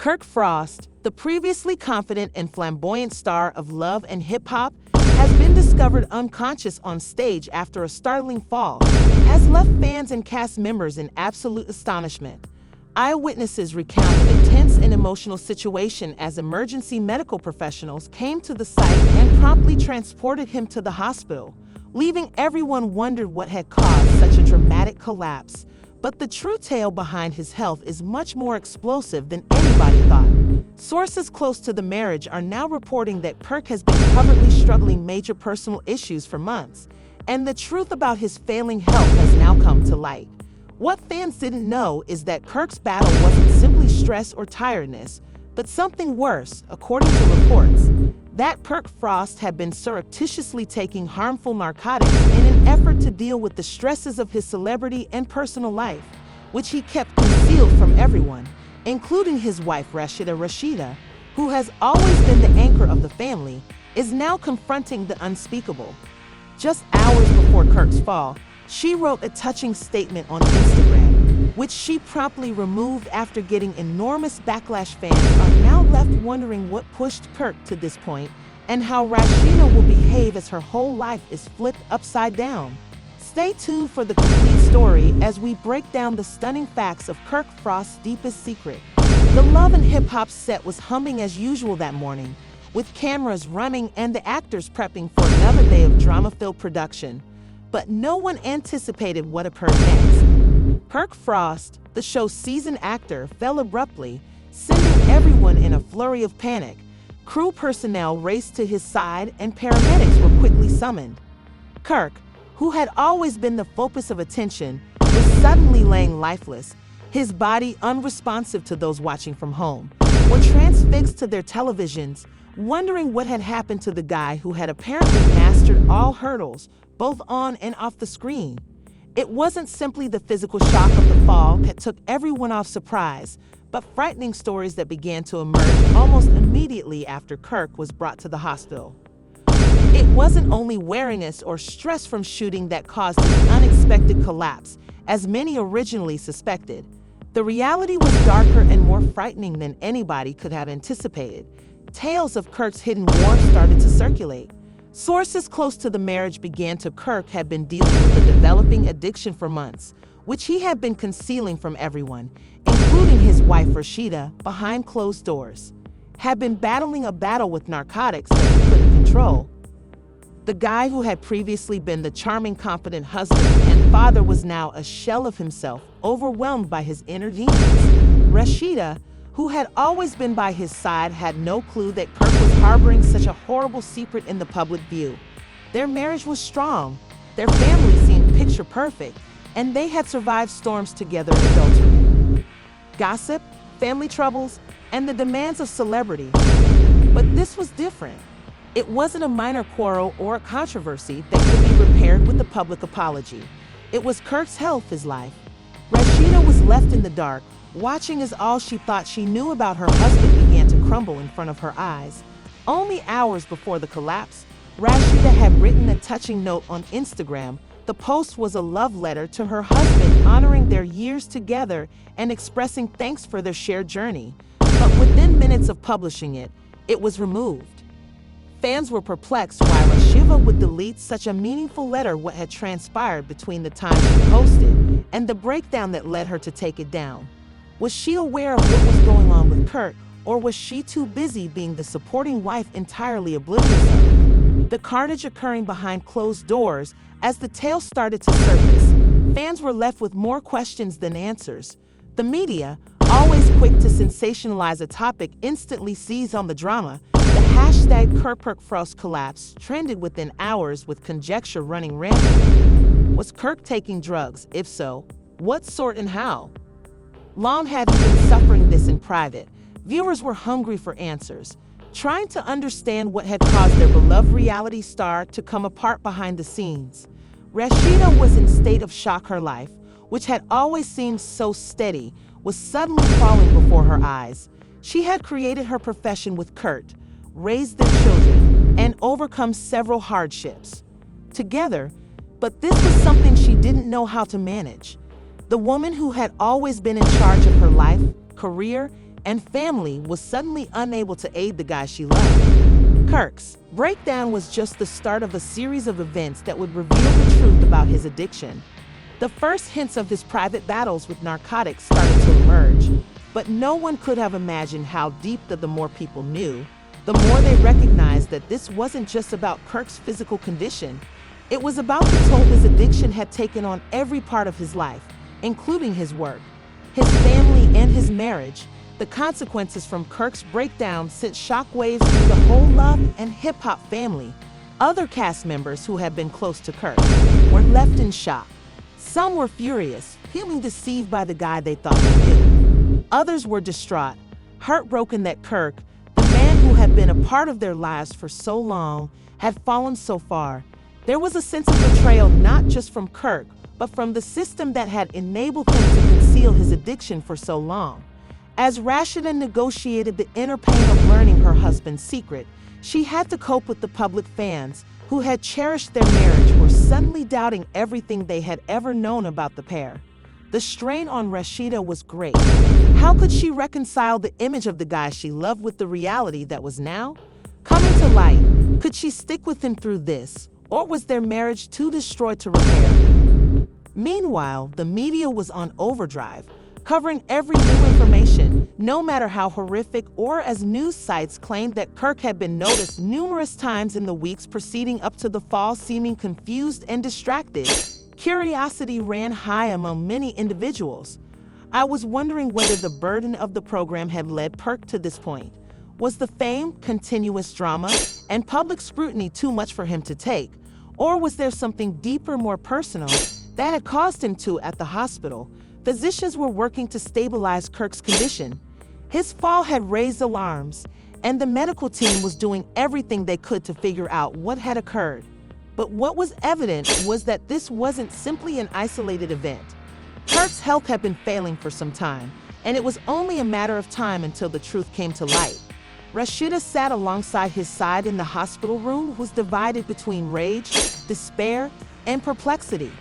Kirk Frost, the previously confident and flamboyant star of love and hip-hop, has been discovered unconscious on stage after a startling fall, has left fans and cast members in absolute astonishment. Eyewitnesses recounted a tense and emotional situation as emergency medical professionals came to the site and promptly transported him to the hospital, leaving everyone wondered what had caused such a dramatic collapse. But the true tale behind his health is much more explosive than anybody thought. Sources close to the marriage are now reporting that Kirk has been covertly struggling major personal issues for months, and the truth about his failing health has now come to light. What fans didn't know is that Kirk's battle wasn't simply stress or tiredness, but something worse, according to reports. That Kirk Frost had been surreptitiously taking harmful narcotics in an effort to deal with the stresses of his celebrity and personal life, which he kept concealed from everyone, including his wife Rashida, who has always been the anchor of the family, is now confronting the unspeakable. Just hours before Kirk's fall, she wrote a touching statement on Instagram, which she promptly removed after getting enormous backlash. Fans are now left wondering what pushed Kirk to this point and how Rashida will behave as her whole life is flipped upside down. Stay tuned for the complete story as we break down the stunning facts of Kirk Frost's deepest secret. The Love and Hip Hop set was humming as usual that morning, with cameras running and the actors prepping for another day of drama-filled production. But no one anticipated what occurred next. Kirk Frost, the show's seasoned actor, fell abruptly, sending everyone in a flurry of panic. Crew personnel raced to his side and paramedics were quickly summoned. Kirk, who had always been the focus of attention, was suddenly laying lifeless, his body unresponsive to those watching from home, were transfixed to their televisions, wondering what had happened to the guy who had apparently mastered all hurdles, both on and off the screen. It wasn't simply the physical shock of the fall that took everyone off surprise, but frightening stories that began to emerge almost immediately after Kirk was brought to the hospital. It wasn't only weariness or stress from shooting that caused this unexpected collapse, as many originally suspected. The reality was darker and more frightening than anybody could have anticipated. Tales of Kirk's hidden war started to circulate. Sources close to the marriage began to Kirk had been dealing with a developing addiction for months, which he had been concealing from everyone, including his wife Rashida, behind closed doors. Had been battling a battle with narcotics that he couldn't control. The guy who had previously been the charming, confident husband and father was now a shell of himself, overwhelmed by his inner demons. Rashida, who had always been by his side, had no clue that Kirk was harboring such a horrible secret in the public view. Their marriage was strong, their family seemed picture perfect, and they had survived storms together: adultery, gossip, family troubles, and the demands of celebrity. But this was different. It wasn't a minor quarrel or a controversy that could be repaired with a public apology. It was Kirk's health, his life. Rashida was left in the dark, watching as all she thought she knew about her husband began to crumble in front of her eyes. Only hours before the collapse, Rashida had written a touching note on Instagram. The post was a love letter to her husband, honoring their years together and expressing thanks for their shared journey. But within minutes of publishing it, it was removed. Fans were perplexed why Rashida would delete such a meaningful letter. What had transpired between the time she posted and the breakdown that led her to take it down? Was she aware of what was going on with Kirk, or was she too busy being the supporting wife entirely oblivious of the carnage occurring behind closed doors? As the tale started to surface, fans were left with more questions than answers. The media, always quick to sensationalize a topic, instantly seized on the drama. The hashtag Kirk Frost collapse trended within hours, with conjecture running rampant. Was Kirk taking drugs? If so, what sort and how? Long had he been suffering this in private? Viewers were hungry for answers, trying to understand what had caused their beloved reality star to come apart behind the scenes. Rashida was in a state of shock. Her life, which had always seemed so steady, was suddenly falling before her eyes. She had created her profession with Kirk, raised their children, and overcome several hardships together, but this was something she didn't know how to manage. The woman who had always been in charge of her life, career, and family was suddenly unable to aid the guy she loved. Kirk's breakdown was just the start of a series of events that would reveal the truth about his addiction. The first hints of his private battles with narcotics started to emerge, but no one could have imagined how deep the more people knew, the more they recognized that this wasn't just about Kirk's physical condition. It was about the toll his addiction had taken on every part of his life, including his work, his family, and his marriage. The consequences from Kirk's breakdown sent shockwaves through the whole Love and Hip Hop family. Other cast members who had been close to Kirk were left in shock. Some were furious, feeling deceived by the guy they thought they knew. Others were distraught, heartbroken that Kirk, the man who had been a part of their lives for so long, had fallen so far. There was a sense of betrayal not just from Kirk, but from the system that had enabled him to conceal his addiction for so long. As Rashida negotiated the inner pain of learning her husband's secret, she had to cope with the public fans who had cherished their marriage were suddenly doubting everything they had ever known about the pair. The strain on Rashida was great. How could she reconcile the image of the guy she loved with the reality that was now coming to light? Could she stick with him through this, or was their marriage too destroyed to repair? Meanwhile, the media was on overdrive, covering every new information, no matter how horrific, or as news sites claimed that Kirk had been noticed numerous times in the weeks preceding up to the fall seeming confused and distracted. Curiosity ran high among many individuals. I was wondering whether the burden of the program had led Kirk to this point. Was the fame, continuous drama, and public scrutiny too much for him to take? Or was there something deeper, more personal, that had caused him to at the hospital? Physicians were working to stabilize Kirk's condition. His fall had raised alarms, and the medical team was doing everything they could to figure out what had occurred. But what was evident was that this wasn't simply an isolated event. Kirk's health had been failing for some time, and it was only a matter of time until the truth came to light. Rashida sat alongside his side in the hospital room, was divided between rage, despair, and perplexity.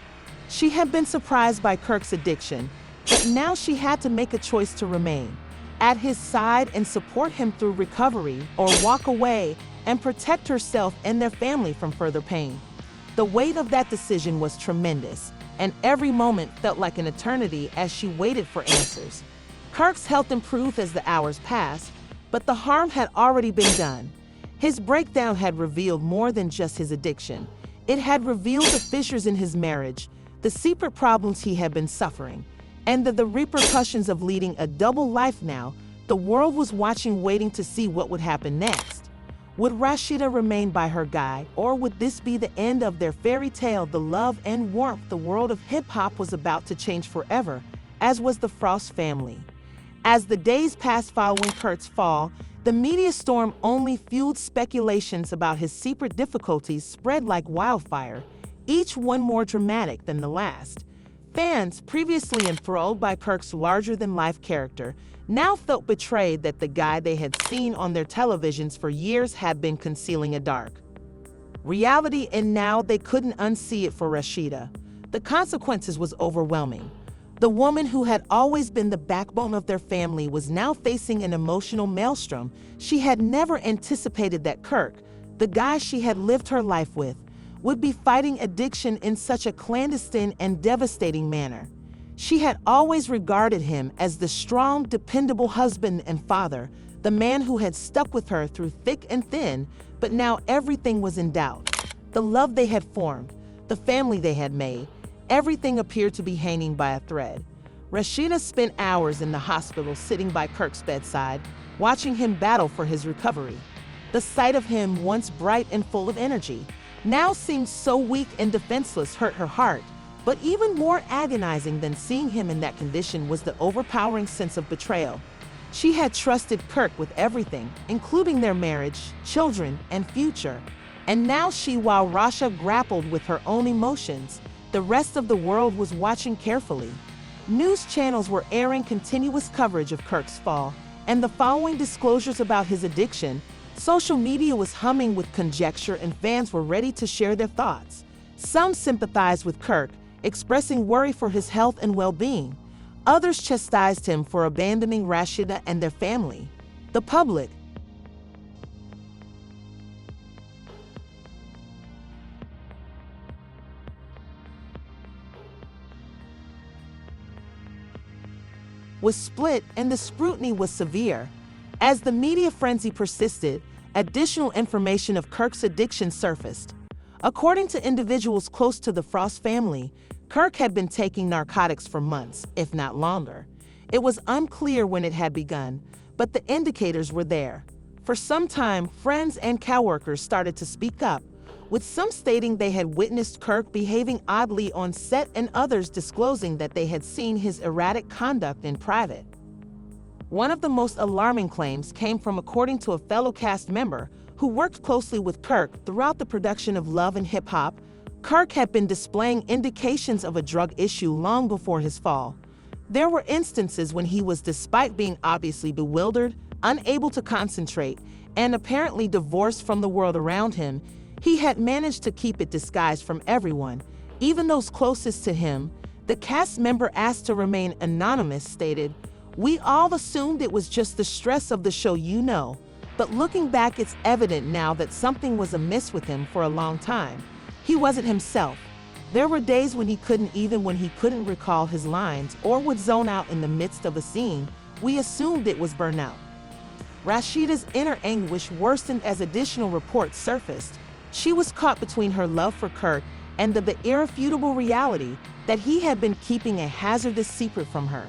She had been surprised by Kirk's addiction, but now she had to make a choice to remain at his side and support him through recovery, or walk away and protect herself and their family from further pain. The weight of that decision was tremendous, and every moment felt like an eternity as she waited for answers. Kirk's health improved as the hours passed, but the harm had already been done. His breakdown had revealed more than just his addiction. It had revealed the fissures in his marriage, the secret problems he had been suffering, and the repercussions of leading a double life now. The world was watching, waiting to see what would happen next. Would Rashida remain by her guy, or would this be the end of their fairy tale? The love and warmth, the world of hip-hop was about to change forever, as was the Frost family. As the days passed following Kirk's fall, the media storm only fueled speculations about his secret difficulties spread like wildfire, each one more dramatic than the last. Fans, previously enthralled by Kirk's larger-than-life character, now felt betrayed that the guy they had seen on their televisions for years had been concealing a dark reality, and now they couldn't unsee it for Rashida. The consequences was overwhelming. The woman who had always been the backbone of their family was now facing an emotional maelstrom. She had never anticipated that Kirk, the guy she had lived her life with, would be fighting addiction in such a clandestine and devastating manner. She had always regarded him as the strong, dependable husband and father, the man who had stuck with her through thick and thin, but now everything was in doubt. The love they had formed, the family they had made, everything appeared to be hanging by a thread. Rashida spent hours in the hospital sitting by Kirk's bedside, watching him battle for his recovery. The sight of him, once bright and full of energy, now seemed so weak and defenseless, hurt her heart. But even more agonizing than seeing him in that condition was the overpowering sense of betrayal. She had trusted Kirk with everything, including their marriage, children, and future. And now while Rasha grappled with her own emotions, the rest of the world was watching carefully. News channels were airing continuous coverage of Kirk's fall and the following disclosures about his addiction. Social media was humming with conjecture, and fans were ready to share their thoughts. Some sympathized with Kirk, expressing worry for his health and well-being. Others chastised him for abandoning Rashida and their family. The public was split and the scrutiny was severe. As the media frenzy persisted, additional information of Kirk's addiction surfaced. According to individuals close to the Frost family, Kirk had been taking narcotics for months, if not longer. It was unclear when it had begun, but the indicators were there. For some time, friends and coworkers started to speak up, with some stating they had witnessed Kirk behaving oddly on set and others disclosing that they had seen his erratic conduct in private. One of the most alarming claims came from according to a fellow cast member who worked closely with Kirk throughout the production of Love and Hip Hop. Kirk had been displaying indications of a drug issue long before his fall. There were instances when he was, despite being obviously bewildered, unable to concentrate, and apparently divorced from the world around him, he had managed to keep it disguised from everyone, even those closest to him. The cast member asked to remain anonymous stated, "We all assumed it was just the stress of the show, but looking back it's evident now that something was amiss with him for a long time. He wasn't himself. There were days when he couldn't recall his lines or would zone out in the midst of a scene. We assumed it was burnout." Rashida's inner anguish worsened as additional reports surfaced. She was caught between her love for Kirk and the irrefutable reality that he had been keeping a hazardous secret from her.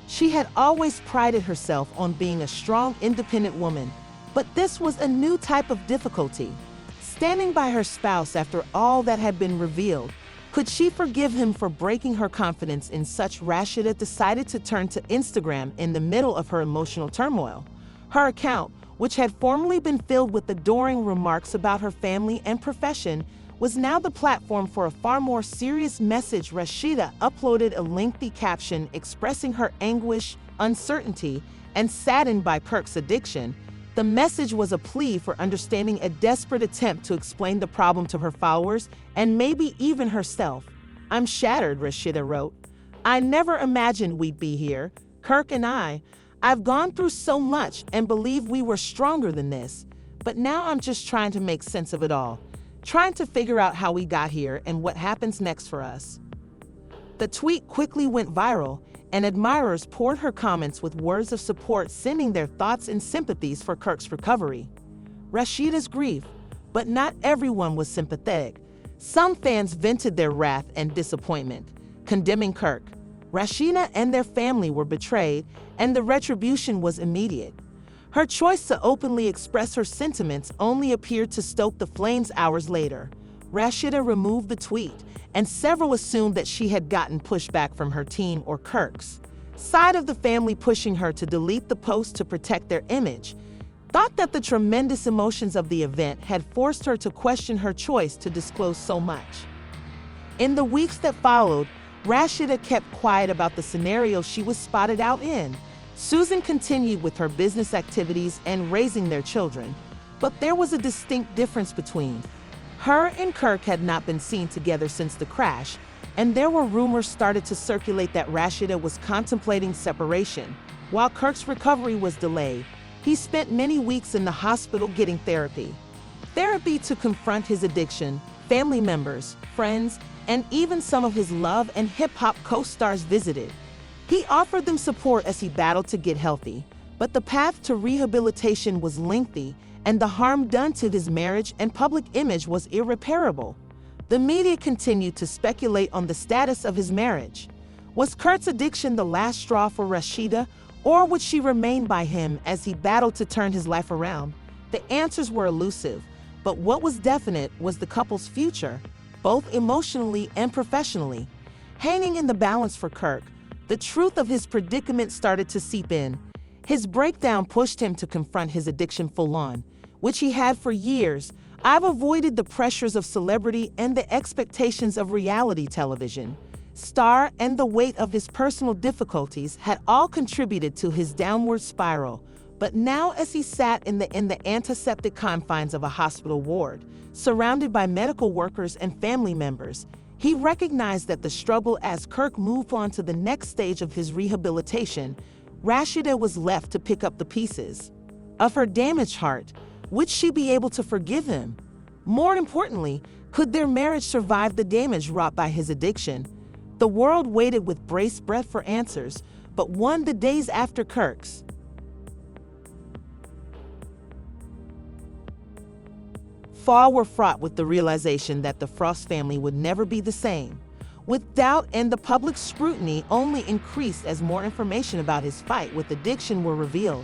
She had always prided herself on being a strong, independent woman, but this was a new type of difficulty. Standing by her spouse after all that had been revealed, could she forgive him for breaking her confidence in such? Rashida decided to turn to Instagram in the middle of her emotional turmoil. Her account, which had formerly been filled with adoring remarks about her family and profession, was now the platform for a far more serious message. Rashida uploaded a lengthy caption expressing her anguish, uncertainty, and saddened by Kirk's addiction. The message was a plea for understanding, a desperate attempt to explain the problem to her followers and maybe even herself. "I'm shattered," Rashida wrote. "I never imagined we'd be here, Kirk and I've gone through so much and believe we were stronger than this, but now I'm just trying to make sense of it all, trying to figure out how we got here and what happens next for us." The tweet quickly went viral, and admirers poured her comments with words of support, sending their thoughts and sympathies for Kirk's recovery. Rashida's grief, but not everyone was sympathetic. Some fans vented their wrath and disappointment, condemning Kirk. Rashida and their family were betrayed, and the retribution was immediate. Her choice to openly express her sentiments only appeared to stoke the flames hours later. Rashida removed the tweet, and several assumed that she had gotten pushback from her team or Kirk's side of the family, pushing her to delete the post to protect their image. Thought that the tremendous emotions of the event had forced her to question her choice to disclose so much. In the weeks that followed, Rashida kept quiet about the scenario she was spotted out in. Susan continued with her business activities and raising their children, but there was a distinct difference between her and Kirk. Had not been seen together since the crash, and there were rumors started to circulate that Rashida was contemplating separation. While Kirk's recovery was delayed, he spent many weeks in the hospital getting therapy to confront his addiction. Family members, friends, and even some of his Love and Hip Hop co-stars visited. He offered them support as he battled to get healthy, but the path to rehabilitation was lengthy, and the harm done to his marriage and public image was irreparable. The media continued to speculate on the status of his marriage. Was Kirk's addiction the last straw for Rashida, or would she remain by him as he battled to turn his life around? The answers were elusive, but what was definite was the couple's future, both emotionally and professionally, hanging in the balance for Kirk. The truth of his predicament started to seep in. His breakdown pushed him to confront his addiction full-on, which he had for years. "I've avoided the pressures of celebrity and the expectations of reality television. Star and the weight of his personal difficulties had all contributed to his downward spiral. But now, as he sat in the antiseptic confines of a hospital ward, surrounded by medical workers and family members, He recognized that the struggle as Kirk moved on to the next stage of his rehabilitation, Rashida was left to pick up the pieces of her damaged heart. Would she be able to forgive him? More importantly, could their marriage survive the damage wrought by his addiction? The world waited with bated breath for answers, but the days after Kirk's fall were fraught with the realization that the Frost family would never be the same. With doubt and the public scrutiny only increased as more information about his fight with addiction were revealed.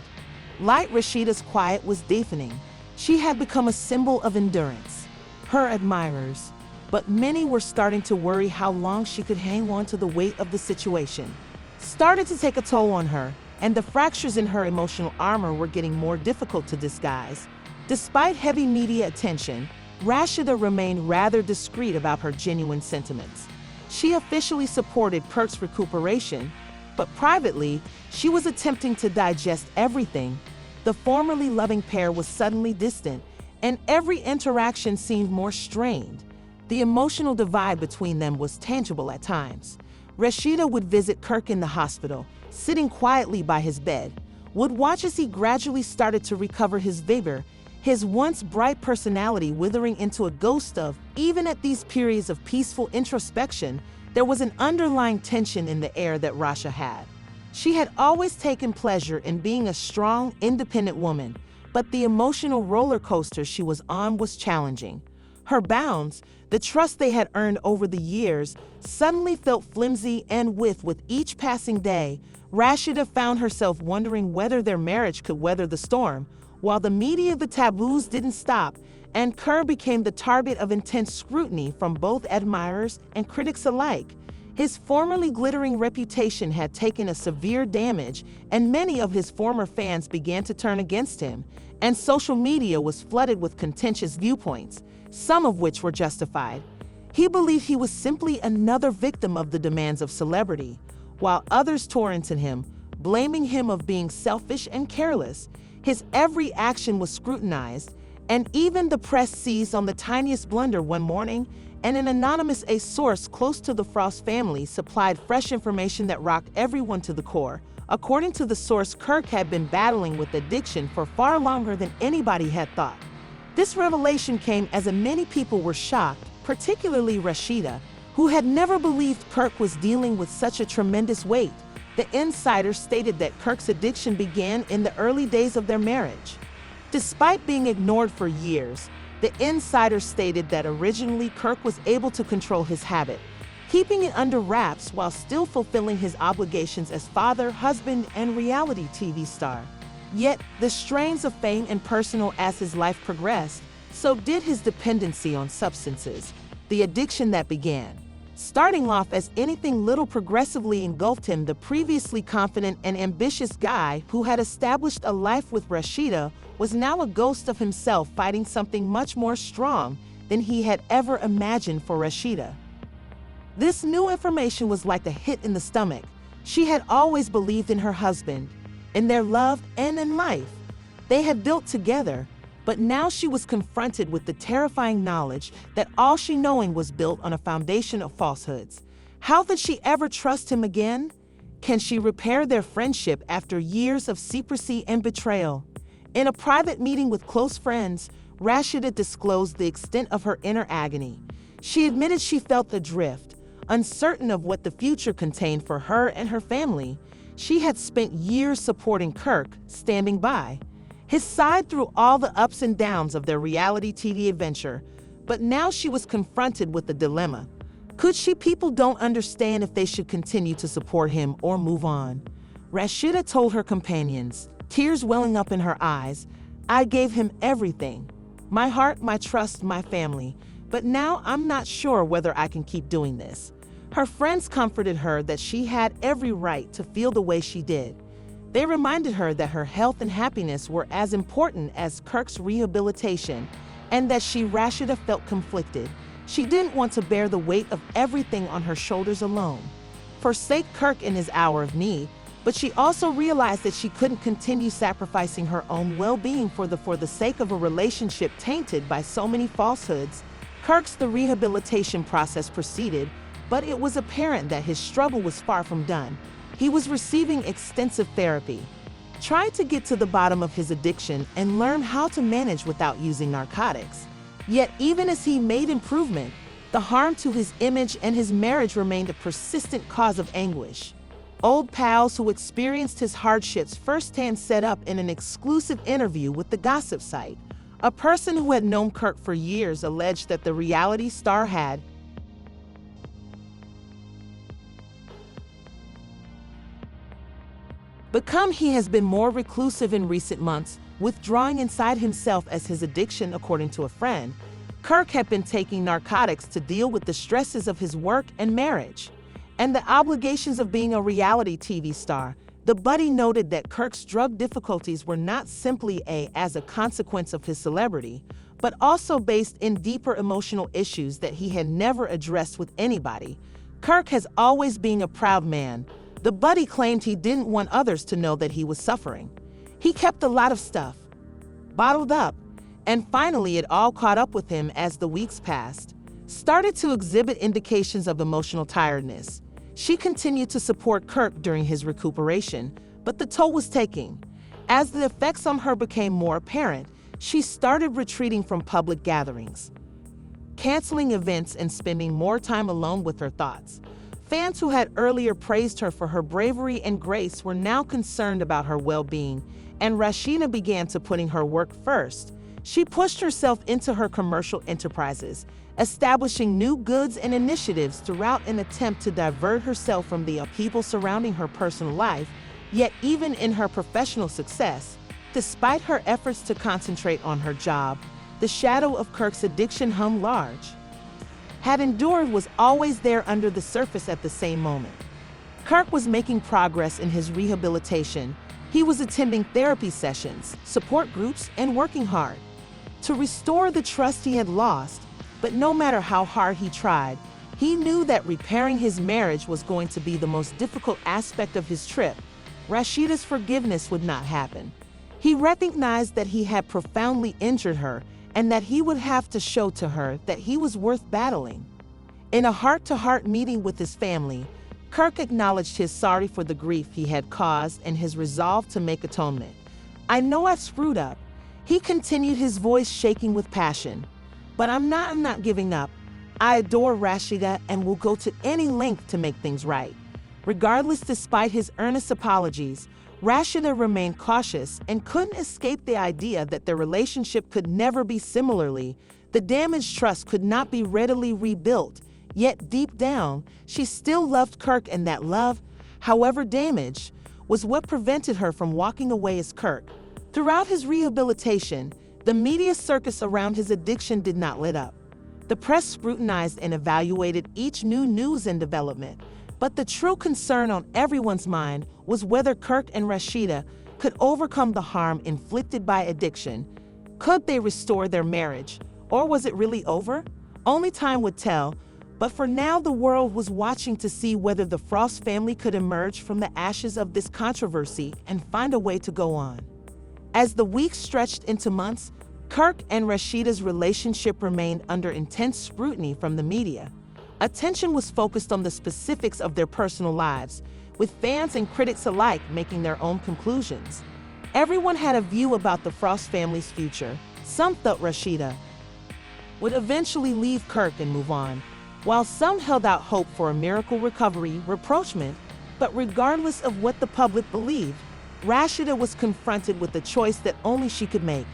Like Rashida's quiet was deepening. She had become a symbol of endurance. Her admirers, but many were starting to worry how long she could hang on to the weight of the situation. Started to take a toll on her, and the fractures in her emotional armor were getting more difficult to disguise. Despite heavy media attention, Rashida remained rather discreet about her genuine sentiments. She officially supported Kirk's recuperation, but privately, she was attempting to digest everything. The formerly loving pair was suddenly distant, and every interaction seemed more strained. The emotional divide between them was tangible at times. Rashida would visit Kirk in the hospital, sitting quietly by his bed, would watch as he gradually started to recover his vigor, his once bright personality withering into a ghost of. Even at these periods of peaceful introspection, there was an underlying tension in the air that Rasha had. She had always taken pleasure in being a strong, independent woman, but the emotional roller coaster she was on was challenging. Her bounds, the trust they had earned over the years, suddenly felt flimsy, and with each passing day, Rashida found herself wondering whether their marriage could weather the storm. While the media, the taboos didn't stop, and Kirk became the target of intense scrutiny from both admirers and critics alike. His formerly glittering reputation had taken a severe damage, and many of his former fans began to turn against him, and social media was flooded with contentious viewpoints, some of which were justified. He believed he was simply another victim of the demands of celebrity, while others torrented him, blaming him of being selfish and careless. His every action was scrutinized, and even the press seized on the tiniest blunder. One morning, and an anonymous source close to the Frost family supplied fresh information that rocked everyone to the core. According to the source, Kirk had been battling with addiction for far longer than anybody had thought. This revelation came as many people were shocked, particularly Rashida, who had never believed Kirk was dealing with such a tremendous weight. The insider stated that Kirk's addiction began in the early days of their marriage. Despite being ignored for years, the insider stated that originally Kirk was able to control his habit, keeping it under wraps while still fulfilling his obligations as father, husband, and reality TV star. Yet, the strains of fame and personal as his life progressed, so did his dependency on substances. The addiction that began, starting off as anything little, progressively engulfed him. The previously confident and ambitious guy who had established a life with Rashida was now a ghost of himself, fighting something much more strong than he had ever imagined for Rashida. This new information was like a hit in the stomach. She had always believed in her husband, in their love, and in life they had built together, but now she was confronted with the terrifying knowledge that all she knowing was built on a foundation of falsehoods. How could she ever trust him again? Can she repair their friendship after years of secrecy and betrayal? In a private meeting with close friends, Rashida disclosed the extent of her inner agony. She admitted she felt adrift, uncertain of what the future contained for her and her family. She had spent years supporting Kirk, standing by his side through all the ups and downs of their reality TV adventure, but now she was confronted with a dilemma. Could she? People don't understand if they should continue to support him or move on. Rashida told her companions, tears welling up in her eyes, "I gave him everything. My heart, my trust, my family. But now I'm not sure whether I can keep doing this." Her friends comforted her that she had every right to feel the way she did. They reminded her that her health and happiness were as important as Kirk's rehabilitation, and that Rashida felt conflicted. She didn't want to bear the weight of everything on her shoulders alone. Forsake Kirk in his hour of need, but she also realized that she couldn't continue sacrificing her own well-being for the sake of a relationship tainted by so many falsehoods. The rehabilitation process proceeded, but it was apparent that his struggle was far from done. He was receiving extensive therapy, trying to get to the bottom of his addiction and learn how to manage without using narcotics. Yet even as he made improvement, the harm to his image and his marriage remained a persistent cause of anguish. Old pals who experienced his hardships firsthand set up in an exclusive interview with the gossip site. A person who had known Kirk for years alleged that the reality star had he has been more reclusive in recent months, withdrawing inside himself as his addiction, according to a friend. Kirk had been taking narcotics to deal with the stresses of his work and marriage, and the obligations of being a reality TV star. The buddy noted that Kirk's drug difficulties were not simply as a consequence of his celebrity, but also based in deeper emotional issues that he had never addressed with anybody. Kirk has always been a proud man. The buddy claimed he didn't want others to know that he was suffering. He kept a lot of stuff bottled up, and finally it all caught up with him as the weeks passed. Started to exhibit indications of emotional tiredness. She continued to support Kirk during his recuperation, but the toll was taking. As the effects on her became more apparent, she started retreating from public gatherings, canceling events and spending more time alone with her thoughts. Fans who had earlier praised her for her bravery and grace were now concerned about her well-being, and Rashida began to putting her work first. She pushed herself into her commercial enterprises, establishing new goods and initiatives throughout an attempt to divert herself from the upheaval surrounding her personal life. Yet even in her professional success, despite her efforts to concentrate on her job, the shadow of Kirk's addiction hung large. Had endured was always there under the surface at the same moment. Kirk was making progress in his rehabilitation. He was attending therapy sessions, support groups, and working hard to restore the trust he had lost. But no matter how hard he tried, he knew that repairing his marriage was going to be the most difficult aspect of his trip. Rashida's forgiveness would not happen. He recognized that he had profoundly injured her and that he would have to show to her that he was worth battling. In a heart-to-heart meeting with his family, Kirk acknowledged his sorry for the grief he had caused and his resolve to make atonement. "I know I've screwed up," he continued, his voice shaking with passion. "But I'm not giving up. I adore Rashida and will go to any length to make things right." Regardless, despite his earnest apologies, Rashida remained cautious and couldn't escape the idea that their relationship could never be similarly. The damaged trust could not be readily rebuilt, yet deep down, she still loved Kirk, and that love, however damaged, was what prevented her from walking away as Kirk. Throughout his rehabilitation, the media circus around his addiction did not let up. The press scrutinized and evaluated each new news and development, but the true concern on everyone's mind was whether Kirk and Rashida could overcome the harm inflicted by addiction. Could they restore their marriage, or was it really over? Only time would tell, but for now the world was watching to see whether the Frost family could emerge from the ashes of this controversy and find a way to go on. As the weeks stretched into months, Kirk and Rashida's relationship remained under intense scrutiny from the media. Attention was focused on the specifics of their personal lives, with fans and critics alike making their own conclusions. Everyone had a view about the Frost family's future. Some thought Rashida would eventually leave Kirk and move on, while some held out hope for a miracle recovery, rapprochement. But regardless of what the public believed, Rashida was confronted with a choice that only she could make.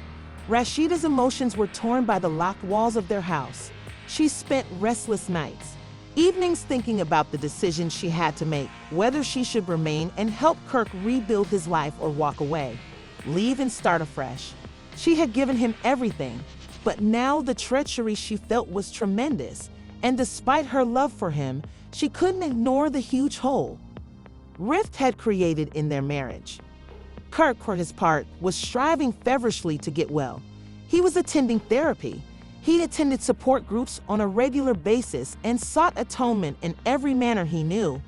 Rashida's emotions were torn by the locked walls of their house. She spent restless nights, evenings thinking about the decision she had to make, whether she should remain and help Kirk rebuild his life or walk away, leave and start afresh. She had given him everything, but now the treachery she felt was tremendous, and despite her love for him, she couldn't ignore the huge hole rift had created in their marriage. Kirk, for his part, was striving feverishly to get well. He was attending therapy. He attended support groups on a regular basis and sought atonement in every manner he knew.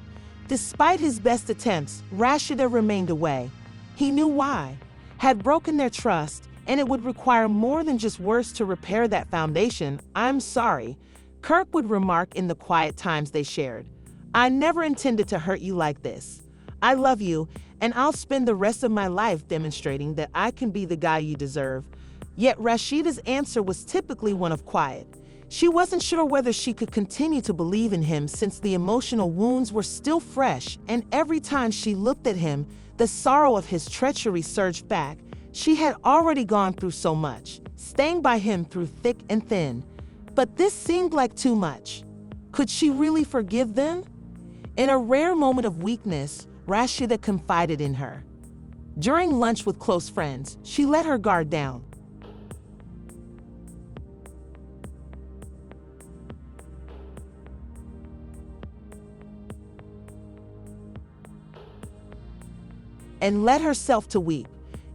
Despite his best attempts, Rashida remained away. He knew why, had broken their trust, and it would require more than just words to repair that foundation. "I'm sorry," Kirk would remark in the quiet times they shared. "I never intended to hurt you like this. I love you, and I'll spend the rest of my life demonstrating that I can be the guy you deserve." Yet Rashida's answer was typically one of quiet. She wasn't sure whether she could continue to believe in him since the emotional wounds were still fresh, and every time she looked at him, the sorrow of his treachery surged back. She had already gone through so much, staying by him through thick and thin. But this seemed like too much. Could she really forgive them? In a rare moment of weakness, Rashida confided in her. During lunch with close friends, she let her guard down. And led herself to weep.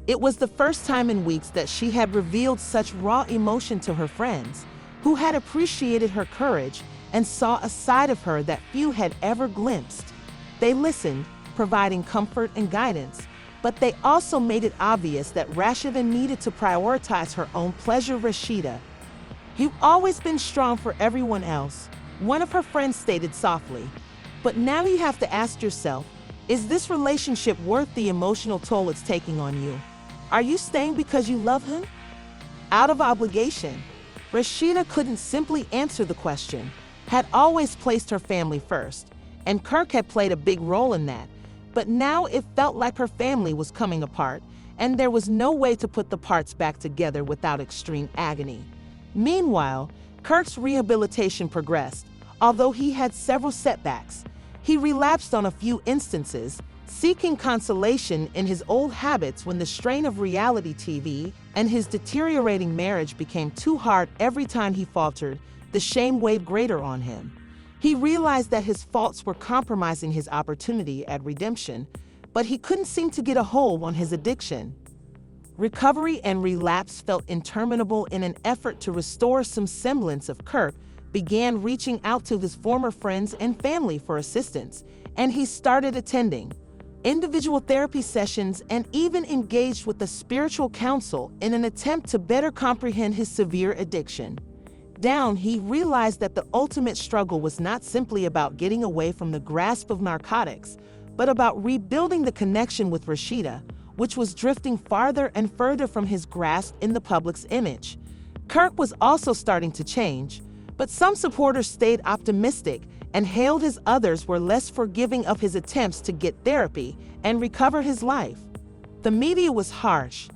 It was the first time in weeks that she had revealed such raw emotion to her friends, who had appreciated her courage and saw a side of her that few had ever glimpsed. They listened, providing comfort and guidance, but they also made it obvious that Rashida needed to prioritize her own pleasure. "Rashida, you've always been strong for everyone else," one of her friends stated softly. "But now you have to ask yourself, is this relationship worth the emotional toll it's taking on you? Are you staying because you love him? Out of obligation?" Rashida couldn't simply answer the question, had always placed her family first, and Kirk had played a big role in that. But now it felt like her family was coming apart, and there was no way to put the parts back together without extreme agony. Meanwhile, Kirk's rehabilitation progressed, although he had several setbacks. He relapsed on a few instances, seeking consolation in his old habits when the strain of reality TV and his deteriorating marriage became too hard. Every time he faltered, the shame weighed greater on him. He realized that his faults were compromising his opportunity at redemption, but he couldn't seem to get a hold on his addiction. Recovery and relapse felt interminable. In an effort to restore some semblance of Kirk, began reaching out to his former friends and family for assistance, and he started attending individual therapy sessions and even engaged with a spiritual counsel in an attempt to better comprehend his severe addiction. Down, he realized that the ultimate struggle was not simply about getting away from the grasp of narcotics, but about rebuilding the connection with Rashida, which was drifting farther and further from his grasp in the public's image. Kirk was also starting to change, but some supporters stayed optimistic and hailed his others were less forgiving of his attempts to get therapy and recover his life. The media was harsh,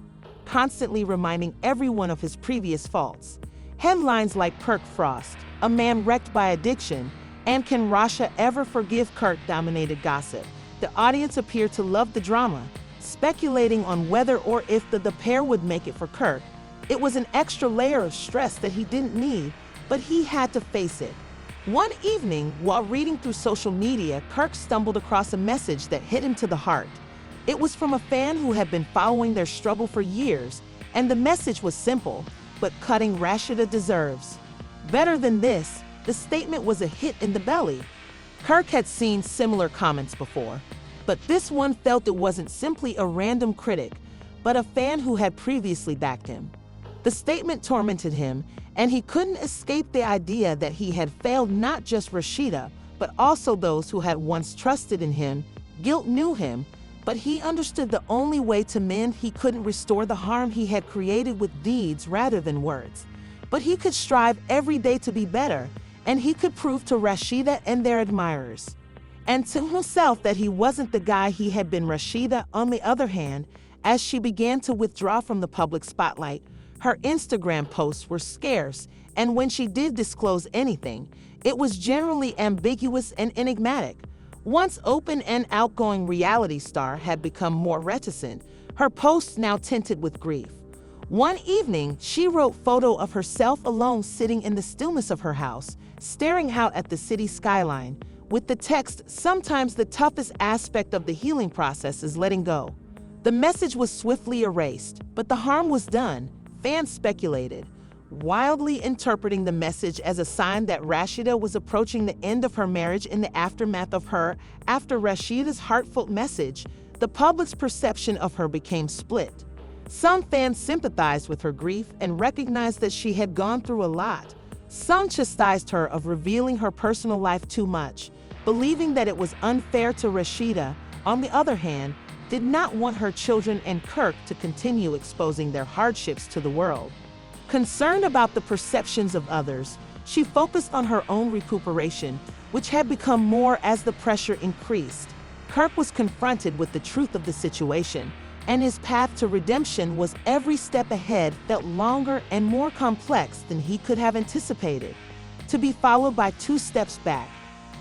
constantly reminding everyone of his previous faults. Headlines like "Kirk Frost, a man wrecked by addiction," and "Can Rasha ever forgive Kirk?" dominated gossip. The audience appeared to love the drama, speculating on whether or if the pair would make it for Kirk. It was an extra layer of stress that he didn't need, but he had to face it. One evening, while reading through social media, Kirk stumbled across a message that hit him to the heart. It was from a fan who had been following their struggle for years, and the message was simple, but cutting. "Rashida deserves better than this." The statement was a hit in the belly. Kirk had seen similar comments before, but this one felt it wasn't simply a random critic, but a fan who had previously backed him. The statement tormented him, and he couldn't escape the idea that he had failed not just Rashida, but also those who had once trusted in him. Guilt knew him, but he understood the only way to mend. He couldn't restore the harm he had created with deeds rather than words. But he could strive every day to be better, and he could prove to Rashida and their admirers, and to himself, that he wasn't the guy he had been. Rashida, on the other hand, as she began to withdraw from the public spotlight, her Instagram posts were scarce, and when she did disclose anything, it was generally ambiguous and enigmatic. Once open and outgoing reality star had become more reticent, her posts now tinted with grief. One evening, she wrote photo of herself alone sitting in the stillness of her house, staring out at the city skyline, with the text, "Sometimes the toughest aspect of the healing process is letting go." The message was swiftly erased, but the harm was done. Fans speculated, wildly interpreting the message as a sign that Rashida was approaching the end of her marriage. In the aftermath of her, after Rashida's heartfelt message, the public's perception of her became split. Some fans sympathized with her grief and recognized that she had gone through a lot. Some chastised her of revealing her personal life too much, believing that it was unfair to Rashida. On the other hand, did not want her children and Kirk to continue exposing their hardships to the world. Concerned about the perceptions of others, she focused on her own recuperation, which had become more as the pressure increased. Kirk was confronted with the truth of the situation, and his path to redemption was every step ahead felt longer and more complex than he could have anticipated, to be followed by 2 steps back.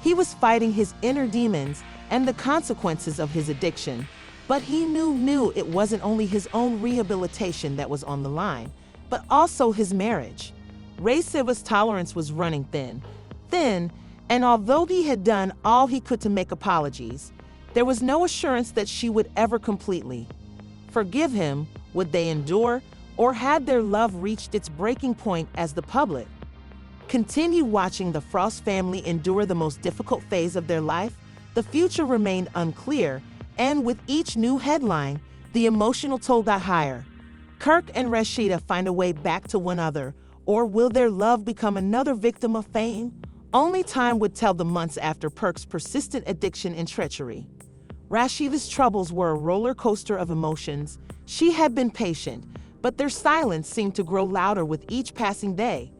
He was fighting his inner demons and the consequences of his addiction, but he knew it wasn't only his own rehabilitation that was on the line, but also his marriage. Rasheeda's tolerance was running thin, and although he had done all he could to make apologies, there was no assurance that she would ever completely forgive him. Would they endure, or had their love reached its breaking point as the public continued watching the Frost family endure the most difficult phase of their life? The future remained unclear, and with each new headline, the emotional toll got higher. Kirk and Rashida find a way back to one another, or will their love become another victim of fame? Only time would tell. The months after Kirk's persistent addiction and treachery, Rashida's troubles were a roller coaster of emotions. She had been patient, but their silence seemed to grow louder with each passing day.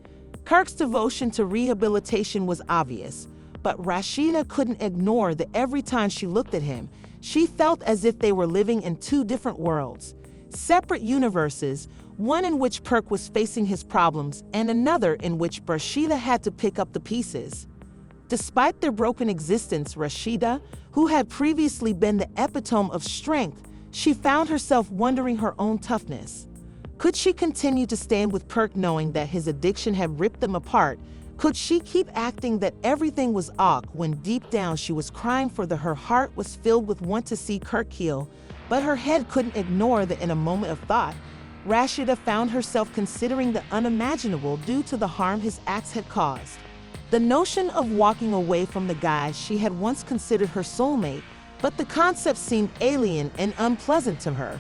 Kirk's devotion to rehabilitation was obvious, but Rashida couldn't ignore that every time she looked at him, she felt as if they were living in 2 different worlds, separate universes, one in which Kirk was facing his problems and another in which Rashida had to pick up the pieces. Despite their broken existence, Rashida, who had previously been the epitome of strength, she found herself wondering her own toughness. Could she continue to stand with Kirk knowing that his addiction had ripped them apart? Could she keep acting that everything was ok when deep down she was crying for her heart was filled with want to see Kirk heal, but her head couldn't ignore that in a moment of thought, Rashida found herself considering the unimaginable due to the harm his acts had caused. The notion of walking away from the guy she had once considered her soulmate, but the concept seemed alien and unpleasant to her.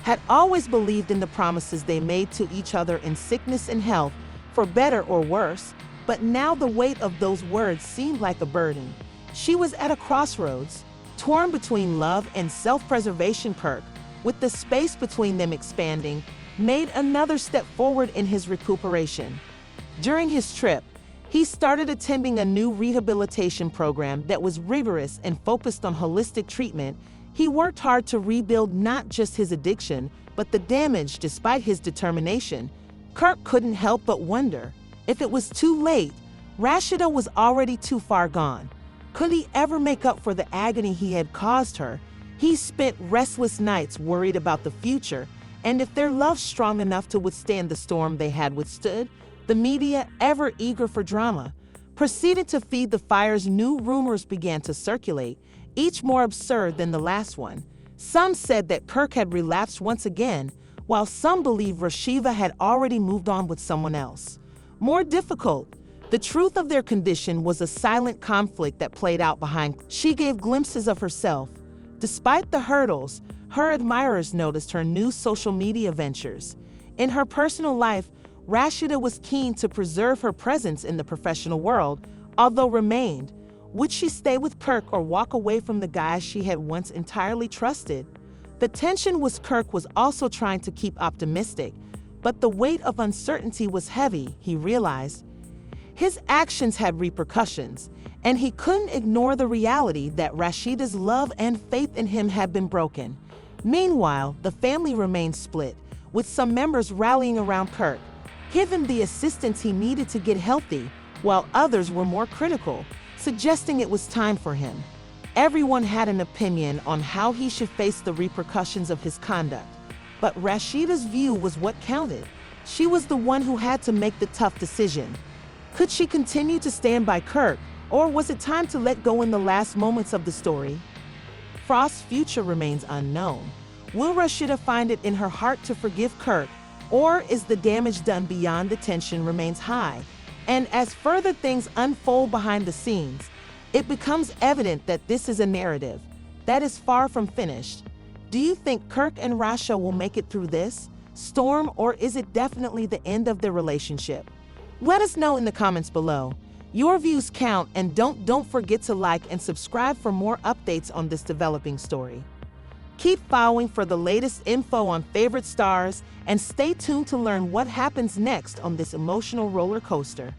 Had always believed in the promises they made to each other in sickness and health, for better or worse, but now the weight of those words seemed like a burden. She was at a crossroads, torn between love and self-preservation. Kirk, with the space between them expanding, made another step forward in his recuperation. During his trip, he started attending a new rehabilitation program that was rigorous and focused on holistic treatment. He worked hard to rebuild not just his addiction, but the damage. Despite his determination, Kirk couldn't help but wonder if it was too late. Rashida was already too far gone. Could he ever make up for the agony he had caused her? He spent restless nights worried about the future, and if their love strong enough to withstand the storm they had withstood. The media, ever eager for drama, proceeded to feed the fires. New rumors began to circulate, each more absurd than the last one. Some said that Kirk had relapsed once again, while some believed Rashida had already moved on with someone else. More difficult, the truth of their condition was a silent conflict that played out behind. She gave glimpses of herself. Despite the hurdles, her admirers noticed her new social media ventures. In her personal life, Rashida was keen to preserve her presence in the professional world, although remained. Would she stay with Kirk or walk away from the guy she had once entirely trusted? The tension was. Kirk was also trying to keep optimistic, but the weight of uncertainty was heavy. He realized his actions had repercussions, and he couldn't ignore the reality that Rashida's love and faith in him had been broken. Meanwhile, the family remained split, with some members rallying around Kirk, give him the assistance he needed to get healthy, while others were more critical, suggesting it was time for him. Everyone had an opinion on how he should face the repercussions of his conduct, but Rashida's view was what counted. She was the one who had to make the tough decision. Could she continue to stand by Kirk, or was it time to let go in the last moments of the story? Frost's future remains unknown. Will Rashida find it in her heart to forgive Kirk, or is the damage done beyond? The tension remains high, and as further things unfold behind the scenes, it becomes evident that this is a narrative that is far from finished. Do you think Kirk and Rasha will make it through this storm, or is it definitely the end of their relationship? Let us know in the comments below. Your views count, and don't forget to like and subscribe for more updates on this developing story. Keep following for the latest info on favorite stars, and stay tuned to learn what happens next on this emotional roller coaster.